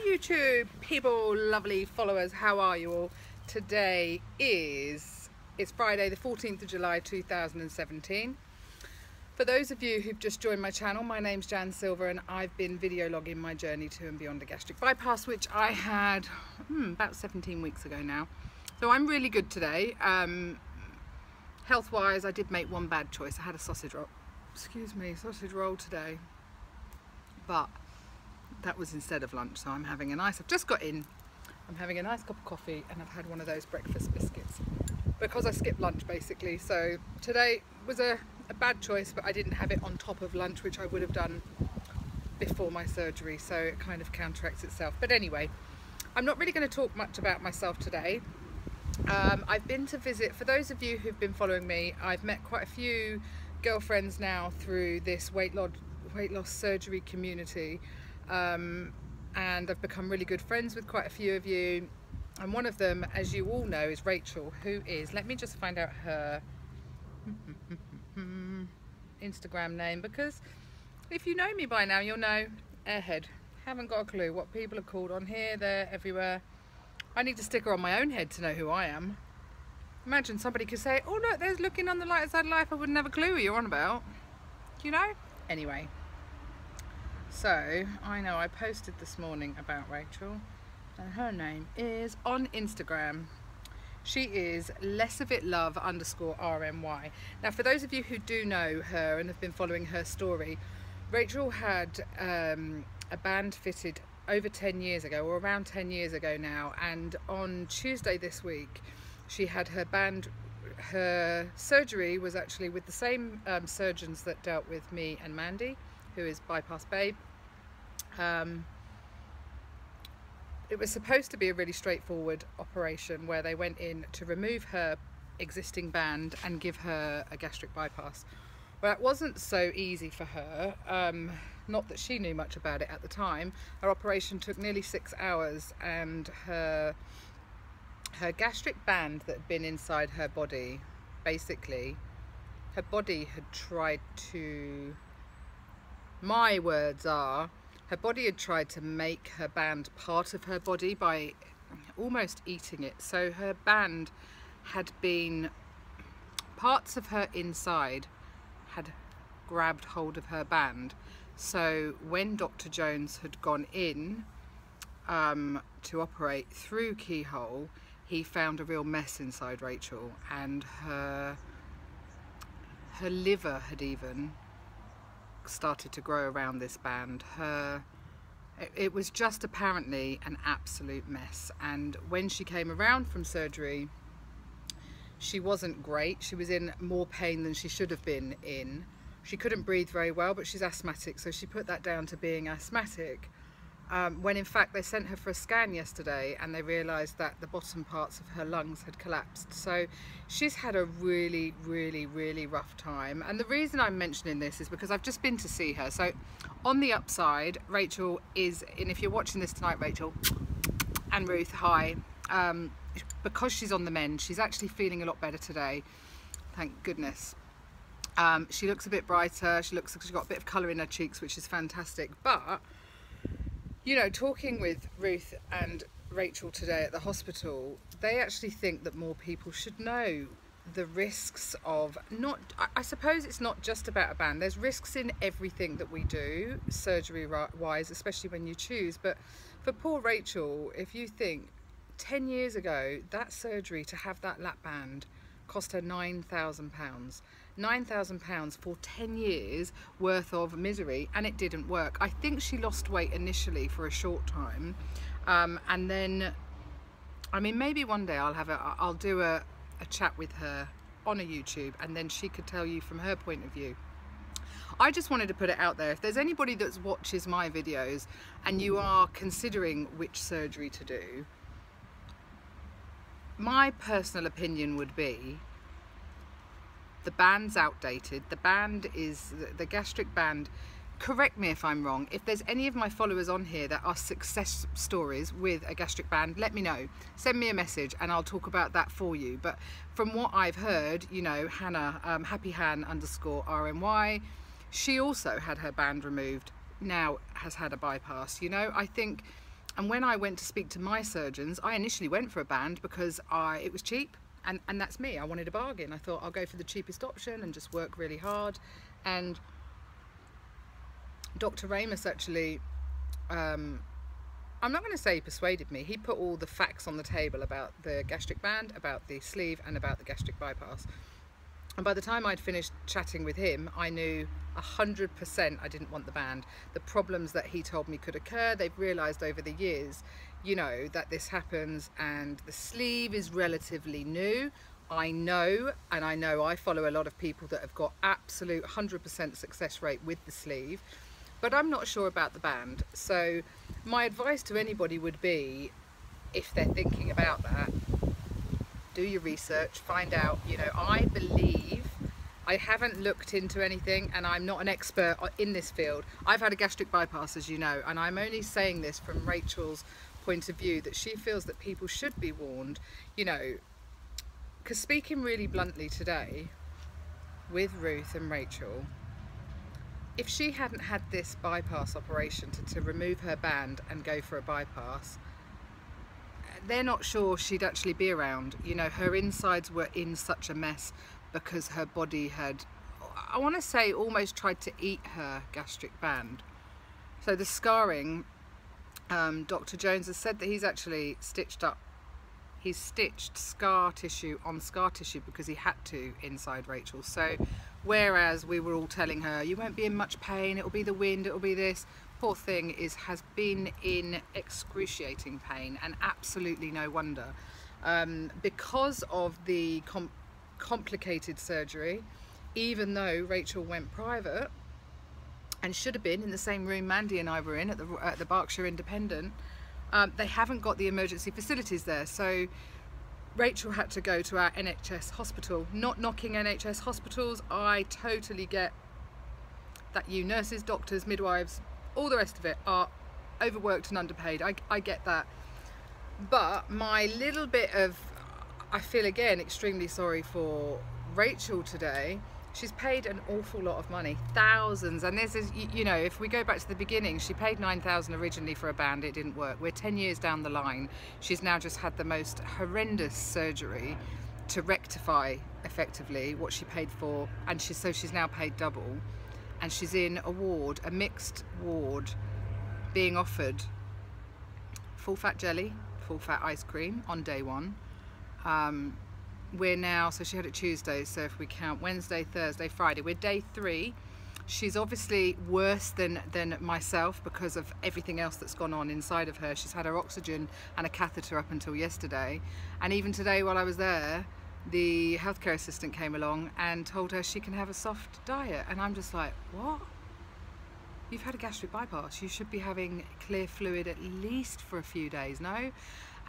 YouTube people, lovely followers, how are you all? Today it's Friday the 14th of July 2017. For those of you who've just joined my channel, my name's Jan Silver and I've been video logging my journey to and beyond a gastric bypass, which I had about 17 weeks ago now. So I'm really good today. Health wise, I did make one bad choice. I had a sausage roll today, but that was instead of lunch. So I'm having a nice, I've just got in, I'm having a nice cup of coffee and I've had one of those breakfast biscuits because I skipped lunch basically. So today was a bad choice, but I didn't have it on top of lunch, which I would have done before my surgery, so it kind of counteracts itself. But anyway, I'm not really going to talk much about myself today. I've been to visit, for those of you who've been following me, I've met quite a few girlfriends now through this weight loss surgery community, and I've become really good friends with quite a few of you, and one of them, as you all know, is Rachel, who is, let me just find out her Instagram name, because if you know me by now you'll know, airhead, haven't got a clue what people are called on here, there, everywhere. I need a sticker on my own head to know who I am. Imagine somebody could say, oh look, there's looking on the light side of life, I wouldn't have a clue what you're on about, you know. Anyway, so I know I posted this morning about Rachel and her name is on Instagram. She is lessofitLove_RMY. Now, for those of you who do know her and have been following her story, Rachel had a band fitted over 10 years ago, or around 10 years ago now, and on Tuesday this week she had her band. Her surgery was actually with the same surgeons that dealt with me and Mandy, who is Bypass Babe. It was supposed to be a really straightforward operation where they went in to remove her existing band and give her a gastric bypass. Well, it wasn't so easy for her, not that she knew much about it at the time. Her operation took nearly 6 hours, and her gastric band that had been inside her body, basically, her body had tried to, my words are, her body had tried to make her band part of her body by almost eating it. So her band had been, parts of her inside had grabbed hold of her band. So when Dr. Jones had gone in to operate through keyhole, he found a real mess inside Rachel, and her liver had even started to grow around this band. It was just apparently an absolute mess, and when she came around from surgery she wasn't great. She was in more pain than she should have been in. She couldn't breathe very well, but she's asthmatic, so she put that down to being asthmatic, when in fact they sent her for a scan yesterday and they realized that the bottom parts of her lungs had collapsed. So she's had a really rough time, and the reason I'm mentioning this is because I've just been to see her. So on the upside, Rachel is, and if you're watching this tonight, Rachel and Ruth, hi, because she's on the mend, she's actually feeling a lot better today, thank goodness. She looks a bit brighter, she looks like she's got a bit of colour in her cheeks, which is fantastic. But you know, talking with Ruth and Rachel today at the hospital, they actually think that more people should know the risks of, not, I suppose it's not just about a band, there's risks in everything that we do surgery wise, especially when you choose. But for poor Rachel, if you think 10 years ago, that surgery to have that lap band cost her £9,000. £9,000 for 10 years worth of misery, and it didn't work. I think she lost weight initially for a short time, and then, I mean, maybe one day I'll do a chat with her on a YouTube, and then she could tell you from her point of view. I just wanted to put it out there. If there's anybody that watches my videos and you are considering which surgery to do, my personal opinion would be the band's outdated. The band is, the gastric band, correct me if I'm wrong, if there's any of my followers on here that are success stories with a gastric band, let me know, send me a message and I'll talk about that for you. But from what I've heard, you know, Hannah, happyhan_RMY, she also had her band removed, now has had a bypass. You know, I think And when I went to speak to my surgeons, I initially went for a band because it was cheap, and that's me. I wanted a bargain. I thought I'll go for the cheapest option and just work really hard. And Dr. Ramus actually, I'm not going to say he persuaded me. He put all the facts on the table about the gastric band, about the sleeve, and about the gastric bypass. And by the time I'd finished chatting with him, I knew 100% I didn't want the band. The problems that he told me could occur, they've realised over the years, you know, that this happens, and the sleeve is relatively new. I know, and I know I follow a lot of people that have got absolute 100% success rate with the sleeve, but I'm not sure about the band. So my advice to anybody would be, if they're thinking about that, do your research, find out. You know, I believe, I haven't looked into anything, and I'm not an expert in this field. I've had a gastric bypass, as you know, and I'm only saying this from Rachel's point of view, that she feels that people should be warned, you know, because speaking really bluntly today with Ruth and Rachel, if she hadn't had this bypass operation to remove her band and go for a bypass, they're not sure she'd actually be around. You know, her insides were in such a mess because her body had, I want to say, almost tried to eat her gastric band. So the scarring, Dr. Jones has said that he's actually stitched up, he's stitched scar tissue on scar tissue because he had to inside Rachel. So whereas we were all telling her, you won't be in much pain, it'll be the wind, it'll be this, poor thing has been in excruciating pain, and absolutely no wonder. Because of the complicated surgery, even though Rachel went private and should have been in the same room Mandy and I were in at the Berkshire Independent, they haven't got the emergency facilities there. So Rachel had to go to our NHS hospital. Not knocking NHS hospitals, I totally get that you nurses, doctors, midwives, all the rest of it are overworked and underpaid. I get that. But my little bit of, I feel again extremely sorry for Rachel today. She's paid an awful lot of money, thousands, and this is, you know, if we go back to the beginning, she paid 9,000 originally for a band, it didn't work. We're 10 years down the line. She's now just had the most horrendous surgery to rectify effectively what she paid for, and so she's now paid double, and she's in a ward, a mixed ward, being offered full fat jelly, full fat ice cream on day one. We're now, so she had it Tuesday, so if we count Wednesday, Thursday, Friday, we're day 3. She's obviously worse than myself because of everything else that's gone on inside of her. She's had her oxygen and a catheter up until yesterday, and even today while I was there, the healthcare assistant came along and told her she can have a soft diet, and I'm just like, what? You've had a gastric bypass, you should be having clear fluid at least for a few days, no?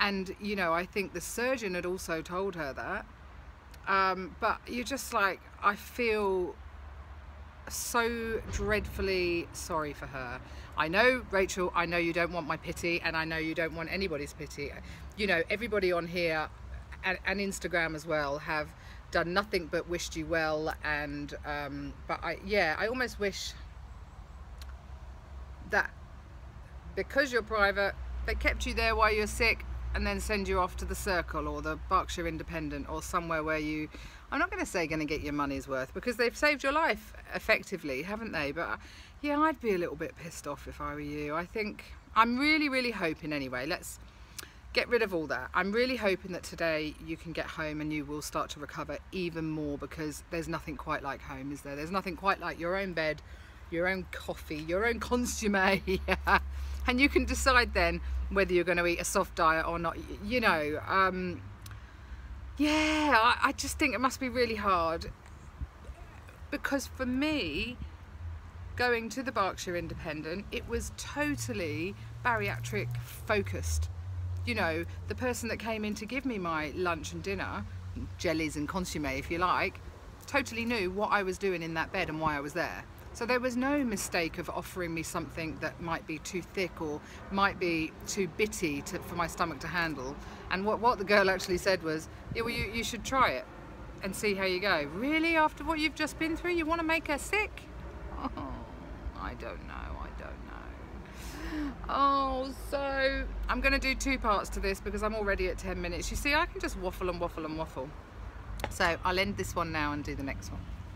And you know, I think the surgeon had also told her that, but you're just like, I feel so dreadfully sorry for her. I know, Rachel, I know you don't want my pity, and I know you don't want anybody's pity. You know, everybody on here and Instagram as well have done nothing but wished you well, and but I almost wish that because you're private, they kept you there while you're sick and then send you off to the Circle or the Berkshire Independent or somewhere where you, I'm not going to say going to get your money's worth, because they've saved your life effectively, haven't they? But yeah, I'd be a little bit pissed off if I were you. I think, I'm really hoping anyway, let's get rid of all that. I'm really hoping that today you can get home and you will start to recover even more, because there's nothing quite like home, is there? There's nothing quite like your own bed, your own coffee, your own consomme. Yeah. And you can decide then whether you're going to eat a soft diet or not, you know. Yeah, I just think it must be really hard, because for me, going to the Berkshire Independent, it was totally bariatric focused. You know, the person that came in to give me my lunch and dinner, jellies and consomme if you like, totally knew what I was doing in that bed and why I was there. So there was no mistake of offering me something that might be too thick or might be too bitty for my stomach to handle. And what the girl actually said was, yeah, well, you should try it and see how you go. Really? After what you've just been through, you want to make her sick? Oh, I don't know. Oh, so I'm going to do 2 parts to this because I'm already at 10 minutes. You see, I can just waffle and waffle and waffle. So I'll end this one now and do the next one.